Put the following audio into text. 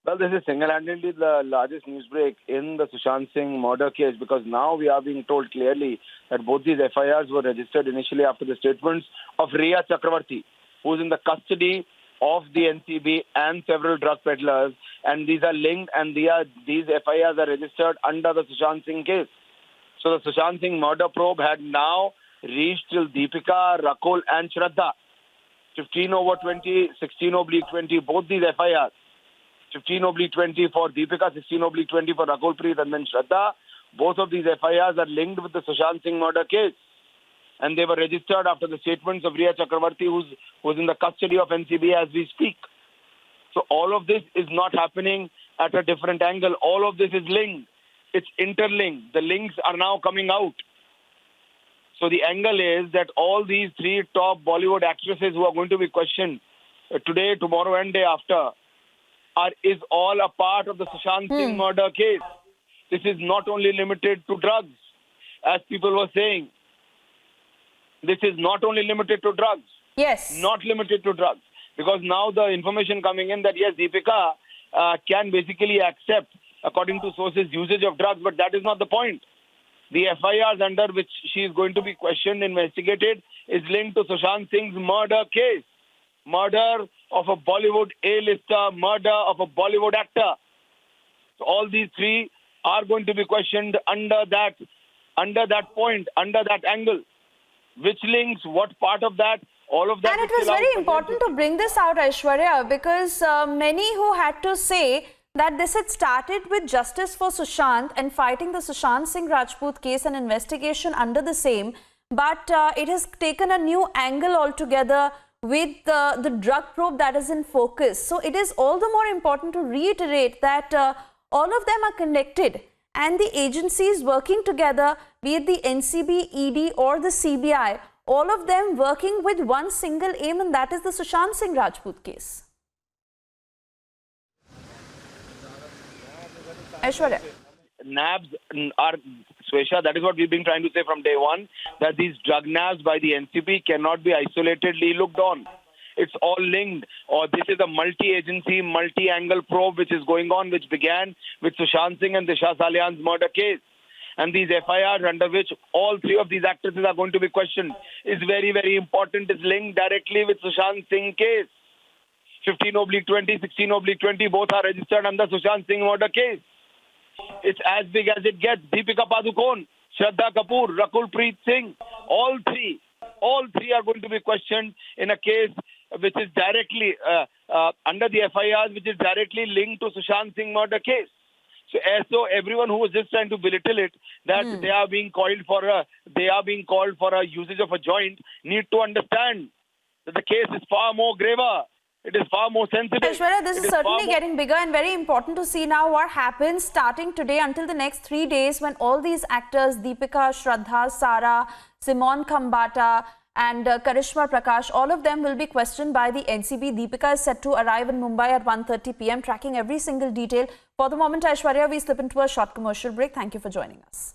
Well, this is single-handedly the largest news break in the Sushant Singh murder case, because now we are being told clearly that both these FIRs were registered initially after the statements of Riya Chakravarti, who is in the custody of the NCB and several drug peddlers, and these are linked, and these FIRs are registered under the Sushant Singh case. So the Sushant Singh murder probe had now reached till Deepika, Rakul and Shraddha. 15/20, 16/20, both these FIRs. 15/20 for Deepika, 16/20 for Rakul and then Shraddha. Both of these FIRs are linked with the Sushant Singh murder case. And they were registered after the statements of Riya Chakravarti, who's in the custody of NCB as we speak. So all of this is not happening at a different angle. All of this is linked. It's interlinked. The links are now coming out. So the angle is that all these three top Bollywood actresses who are going to be questioned today, tomorrow and day after is all a part of the Sushant Singh murder case. This is not only limited to drugs, as people were saying. This is not only limited to drugs. Yes. Not limited to drugs. Because now the information coming in that, yes, Deepika can basically accept, according to sources, usage of drugs, but that is not the point. The FIRs under which she is going to be questioned, investigated, is linked to Sushant Singh's murder case. Murder of a Bollywood A-lister, murder of a Bollywood actor. So all these three are going to be questioned under that point, under that angle. Which links, what part of that, all of that. And it was very important to bring this out, Aishwarya, because many who had to say that this had started with justice for Sushant and fighting the Sushant Singh Rajput case and investigation under the same, but it has taken a new angle altogether with the drug probe that is in focus. So it is all the more important to reiterate that all of them are connected, and the agencies working together, be it the NCB, ED or the CBI, all of them working with one single aim, and that is the Sushant Singh Rajput case. Aishwarya. Nabs are, Swesha, that is what we've been trying to say from day one, that these drug nabs by the NCB cannot be isolatedly looked on. It's all linked, or this is a multi-agency, multi-angle probe which is going on, which began with Sushant Singh and Disha Salian's murder case. And these FIRs under which all three of these actresses are going to be questioned is very, very important. It's linked directly with Sushant Singh case. 15/20, 16/20, both are registered under Sushant Singh murder case. It's as big as it gets. Deepika Padukone, Shraddha Kapoor, Rakul Singh, all three are going to be questioned in a case which is directly under the FIRs, which is directly linked to Sushant Singh murder case. So everyone who was just trying to belittle it, that they are being called for a usage of a joint, need to understand that the case is far more graver. It is far more sensitive. Aishwarya, this is certainly getting bigger and very important to see now what happens starting today until the next 3 days, when all these actors, Deepika, Shraddha, Sara, Simone and Karishma Prakash, all of them will be questioned by the NCB. Deepika is set to arrive in Mumbai at 1:30 p.m, tracking every single detail. For the moment, Aishwarya, we slip into a short commercial break. Thank you for joining us.